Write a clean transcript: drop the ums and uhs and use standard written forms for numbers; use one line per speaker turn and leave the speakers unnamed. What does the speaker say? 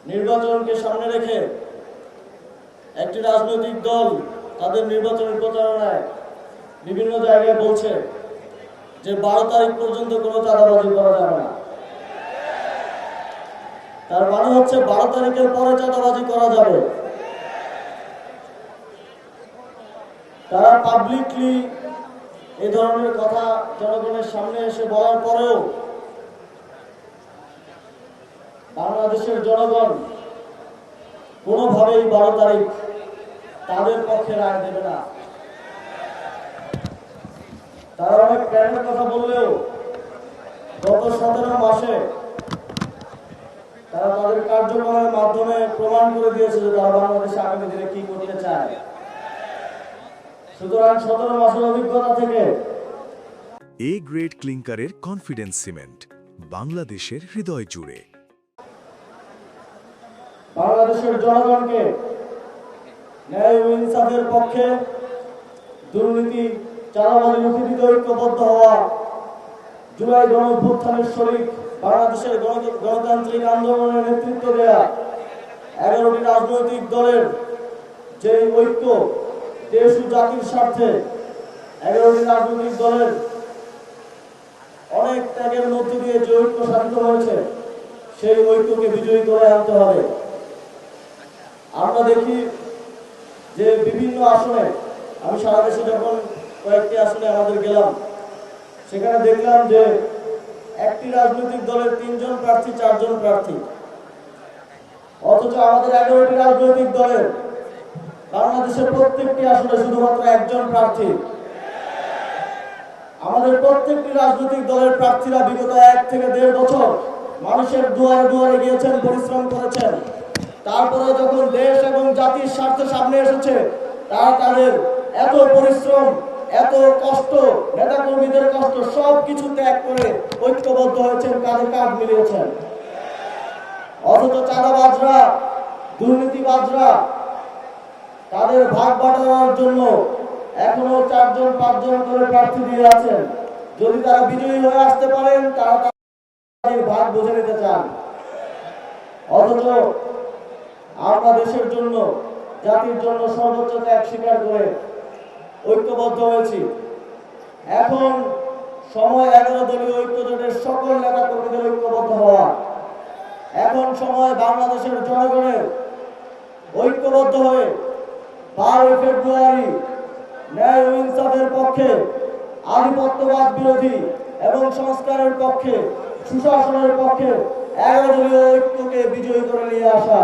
নির্বাচনকে সামনে রেখে একটি রাজনৈতিক দল তাদের নির্বাচনী প্রচারণায় বিভিন্ন জায়গায় বলছে যে 12 তারিখ পর্যন্ত কোনো চাঁদাবাজি করা যাবে না। তার মানে হচ্ছে 12 তারিখের পরে চাঁদাবাজি করা যাবে। তারা পাবলিকলি এই ধরনের কথা জনগণের সামনে এসে বলার পরেও বাংলাদেশের জনগণ কোনোভাবেই 12 তারিখ তাদের পক্ষে রায় দেবে না। তারা অনেক প্ল্যানের কথা বললেও গত 17 মাসে তারা তাদের কার্যক্রমের মাধ্যমে প্রমাণ করে দিয়েছে যে তারা বাংলাদেশে আগামী দিনে কি করতে চায়। সুতরাং 17 মাসের অভিজ্ঞতা থেকে
এ গ্রেড ক্লিংকারের কনফিডেন্স সিমেন্ট বাংলাদেশের হৃদয় জুড়ে
বাংলাদেশের জনগণকে ন্যায় ও ইনসাফের পক্ষে দুর্নীতি চাঁদাবাজি রুখে দিতে ঐক্যবদ্ধ হওয়া, জুলাই গণঅভ্যুত্থানের শরিক বাংলাদেশের গণতান্ত্রিক আন্দোলনের নেতৃত্ব দেয়া 11টি রাজনৈতিক দলের যে ঐক্য দেশ ও জাতির স্বার্থে 11টি রাজনৈতিক দলের অনেক ত্যাগের মধ্য দিয়ে যে ঐক্য সাধিত হয়েছে সেই ঐক্যকে বিজয়ী করে আনতে হবে। আমরা দেখি যে বিভিন্ন আসনে, আমি সারা দেশে যখন কয়েকটি আসনে আমাদের গেলাম, সেখানে দেখলাম যে একটি রাজনৈতিক দলের 3 জন প্রার্থী 4 জন প্রার্থী, অথচ আমাদের 11টি রাজনৈতিক দলের বাংলাদেশের প্রত্যেকটি আসনে শুধুমাত্র 1 জন প্রার্থী। আমাদের প্রত্যেকটি রাজনৈতিক দলের প্রার্থীরা বিগত 1 থেকে 1.5 বছর মানুষের দুয়ারে দুয়ারে গিয়েছেন, পরিশ্রম করেছেন। তারপরে যখন দেশ এবং জাতির স্বার্থে সামনে এসেছে, তারা তাদের এত পরিশ্রম, এত কষ্ট, নেতাকর্মীদের কষ্ট সবকিছু ত্যাগ করে ঐক্যবদ্ধ হয়েছেন, কাঁধে কাঁধ মিলিয়েছেন। অথচ চাঁদাবাজরা, দুর্নীতিবাজরা তাদের ভাগ বাঁটানোর জন্য এখনো 4 জন 5 জন করে প্রার্থী দিয়ে আছেন। যদি তারা বিজয়ী হয়ে আসতে পারেন, তারা তাদের ভাগ বুঝে নিতে চান। অথচ আমরা দেশের জন্য, জাতির জন্য সর্বোচ্চ ত্যাগ স্বীকার করে ঐক্যবদ্ধ হয়েছি। এখন সময় 11 দলীয় ঐক্যজোটের সকল নেতা কর্মীদের ঐক্যবদ্ধ হওয়া। এখন সময় বাংলাদেশের জনগণের ঐক্যবদ্ধ হয়ে 12 ফেব্রুয়ারি ন্যায় ও ইনসাফের পক্ষে, আধিপত্যবাদ বিরোধী এবং সংস্কারের পক্ষে, সুশাসনের পক্ষে 11 দলীয় ঐক্যকে বিজয়ী করে নিয়ে আসা।